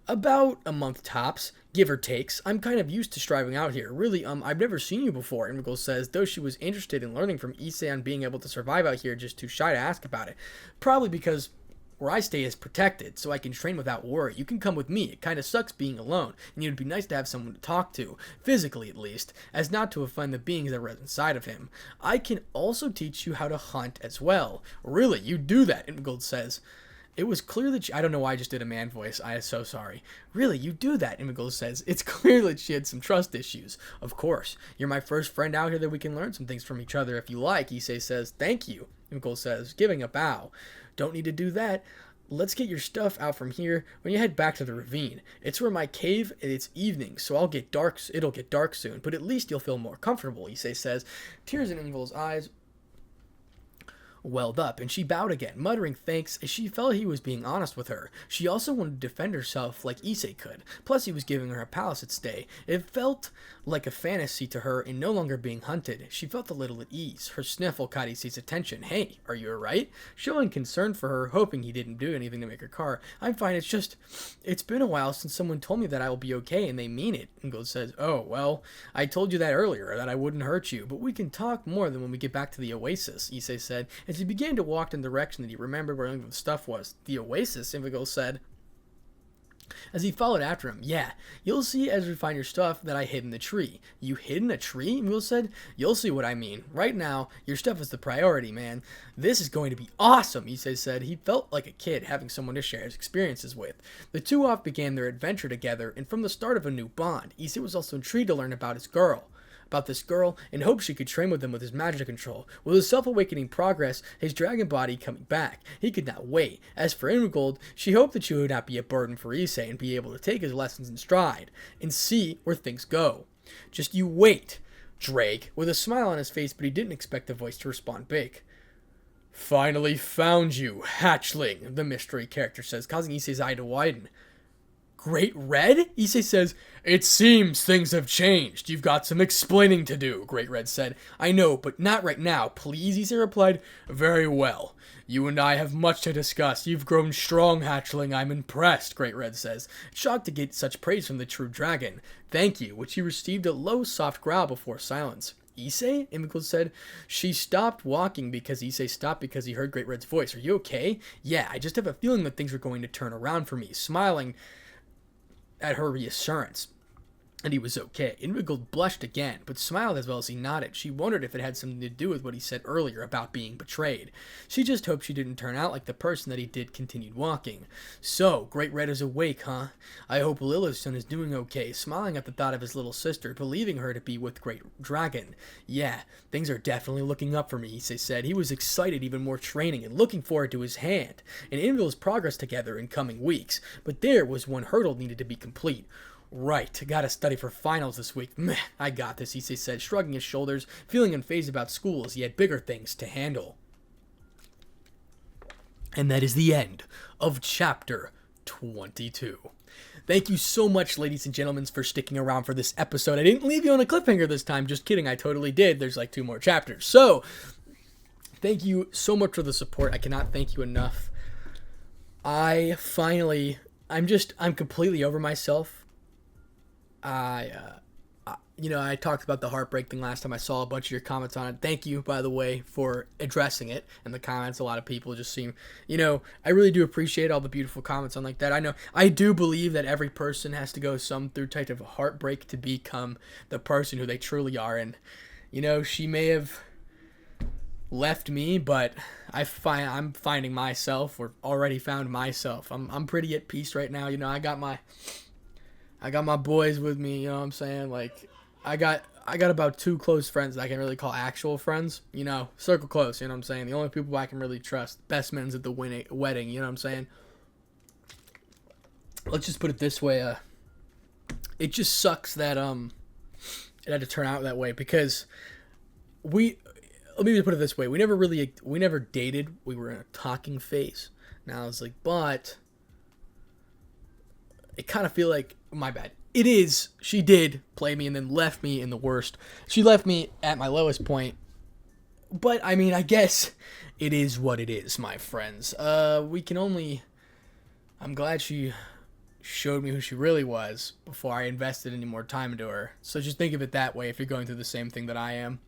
"About a month tops, give or takes. I'm kind of used to striving out here. Really, I've never seen you before," Imrigal says, though she was interested in learning from Issei on being able to survive out here, just too shy to ask about it. "Probably because where I stay is protected, so I can train without worry. You can come with me. It kind of sucks being alone, and it would be nice to have someone to talk to, physically at least, as not to offend the beings that rest inside of him. I can also teach you how to hunt as well." "Really, you do that," Imrigal says. It was clear that I don't know why I just did a man voice. I am so sorry. "Really, you do that," Imrigal says. It's clear that she had some trust issues. "Of course. You're my first friend out here that we can learn some things from each other if you like," Issei says. "Thank you," Imrigal says, giving a bow. "Don't need to do that. Let's get your stuff out from here when you head back to the ravine. It's where my cave, and it's evening, so it'll get dark soon, but at least you'll feel more comfortable," Issei says, tears in Imrigal's eyes. welled up, and she bowed again, muttering thanks as she felt he was being honest with her. She also wanted to defend herself like Issei could. Plus, he was giving her a palace at stay. It felt like a fantasy to her in no longer being hunted. She felt a little at ease. Her sniffle caught Issei's attention. "Hey, are you alright?" Showing concern for her, hoping he didn't do anything to make her car. "I'm fine, it's been a while since someone told me that I will be okay, and they mean it." Ingold says, "Oh, well, I told you that earlier, that I wouldn't hurt you, but we can talk more than when we get back to the oasis," Issei said, as he began to walk in the direction that he remembered where the stuff was. "The oasis?" Ingold said, as he followed after him. "Yeah, you'll see as we find your stuff that I hid in the tree." "You hid in a tree?" Will said. "You'll see what I mean. Right now, your stuff is the priority, man. This is going to be awesome," Issei said. He felt like a kid having someone to share his experiences with. The two off began their adventure together, and from the start of a new bond. Issei was also intrigued to learn about this girl, and hoped she could train with him with his magic control. With his self-awakening progress, his dragon body coming back, he could not wait. As for Ingold, she hoped that she would not be a burden for Issei and be able to take his lessons in stride and see where things go. "Just you wait," Ddraig, with a smile on his face, but he didn't expect the voice to respond big. "Finally found you, hatchling," the mystery character says, causing Issei's eye to widen. "Great Red?" Issei says. "It seems things have changed. You've got some explaining to do," Great Red said. "I know, but not right now, please," Issei replied. "Very well. You and I have much to discuss. You've grown strong, hatchling. I'm impressed," Great Red says, shocked to get such praise from the true dragon. "Thank you," which he received a low, soft growl before silence. "Issei?" Ingold said. She stopped walking because Issei stopped because he heard Great Red's voice. "Are you okay?" "Yeah, I just have a feeling that things are going to turn around for me," smiling at her reassurance, and he was okay. Ingold blushed again, but smiled as well as he nodded. She wondered if it had something to do with what he said earlier about being betrayed. She just hoped she didn't turn out like the person that he did. Continued walking. "So, Great Red is awake, huh? I hope Lilith's son is doing okay," smiling at the thought of his little sister, believing her to be with Great Dragon. "Yeah, things are definitely looking up for me," Issei said. He was excited, even more training, and looking forward to his hand and Ingold's progress together in coming weeks. But there was one hurdle needed to be complete. "Right, gotta study for finals this week. Meh, I got this," Issei said, shrugging his shoulders, feeling unfazed about school as he had bigger things to handle. And that is the end of chapter 22. Thank you so much, ladies and gentlemen, for sticking around for this episode. I didn't leave you on a cliffhanger this time. Just kidding, I totally did. There's like 2 more chapters. So, thank you so much for the support. I cannot thank you enough. I'm completely over myself. I talked about the heartbreak thing last time. I saw a bunch of your comments on it. Thank you, by the way, for addressing it in the comments. A lot of people just seem, I really do appreciate all the beautiful comments on like that. I do believe that every person has to go some through type of heartbreak to become the person who they truly are. And, she may have left me, but I'm finding myself, or already found myself. I'm pretty at peace right now. I got my boys with me, you know what I'm saying? Like, I got about 2 close friends that I can really call actual friends, circle close, you know what I'm saying? The only people I can really trust, best men's at the wedding, you know what I'm saying? Let's just put it this way, it just sucks that, it had to turn out that way, because let me just put it this way, we never dated, we were in a talking phase. Now it's like, but I kind of feel like, my bad. It is, she did play me and then left me in the worst. She left me at my lowest point. But, I guess it is what it is, my friends. I'm glad she showed me who she really was before I invested any more time into her. So just think of it that way if you're going through the same thing that I am.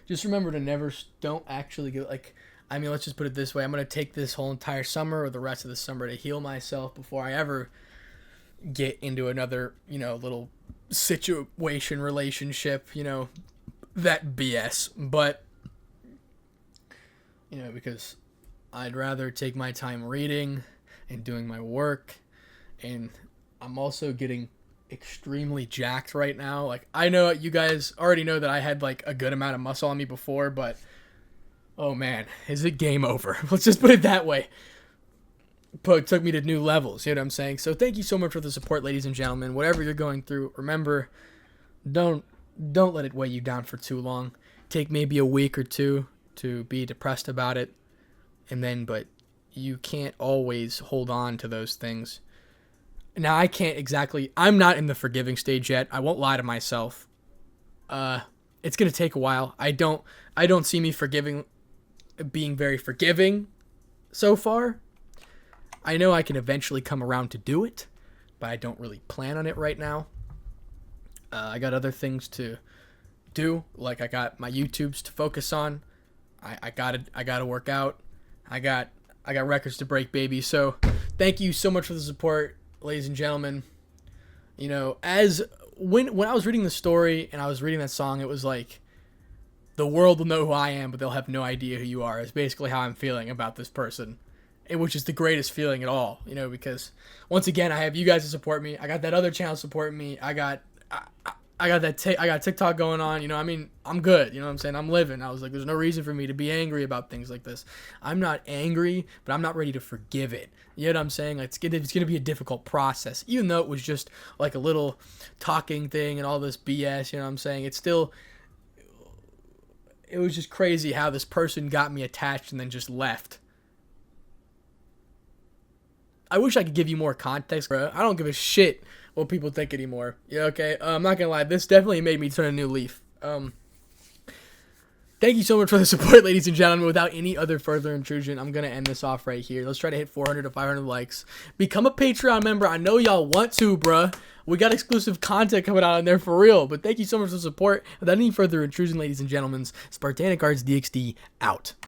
Just remember to don't actually go, let's just put it this way. I'm going to take this whole entire summer or the rest of the summer to heal myself before I ever get into another, little situation, relationship, that BS. But, because I'd rather take my time reading and doing my work. And I'm also getting extremely jacked right now. Like, I know you guys already know that I had like a good amount of muscle on me before, but oh man, is it game over? Let's just put it that way. But it took me to new levels, you know what I'm saying? So thank you so much for the support, ladies and gentlemen. Whatever you're going through, remember, don't let it weigh you down for too long. Take maybe a week or 2 to be depressed about it, but you can't always hold on to those things. Now, I'm not in the forgiving stage yet. I won't lie to myself. It's going to take a while. I don't see me being very forgiving so far. I know I can eventually come around to do it, but I don't really plan on it right now. I got other things to do. Like, I got my YouTubes to focus on. I gotta work out. I got records to break, baby. So thank you so much for the support, ladies and gentlemen. You know, when I was reading the story and I was reading that song, it was like, the world will know who I am, but they'll have no idea who you are. Is basically how I'm feeling about this person, which is the greatest feeling at all. You know, because once again, I have you guys to support me. I got that other channel supporting me. I got TikTok going on. You know, I mean, I'm good. You know what I'm saying? I'm living. I was like, there's no reason for me to be angry about things like this. I'm not angry, but I'm not ready to forgive it. You know what I'm saying? It's gonna be a difficult process, even though it was just like a little talking thing and all this BS. You know what I'm saying? It was just crazy how this person got me attached and then just left. I wish I could give you more context, bro. I don't give a shit what people think anymore. Yeah, okay. I'm not gonna lie. This definitely made me turn a new leaf. Thank you so much for the support, ladies and gentlemen. Without any other further intrusion, I'm gonna end this off right here. Let's try to hit 400 to 500 likes. Become a Patreon member. I know y'all want to, bruh. We got exclusive content coming out in there for real. But thank you so much for the support. Without any further intrusion, ladies and gentlemen, Spartanic Arts DxD out.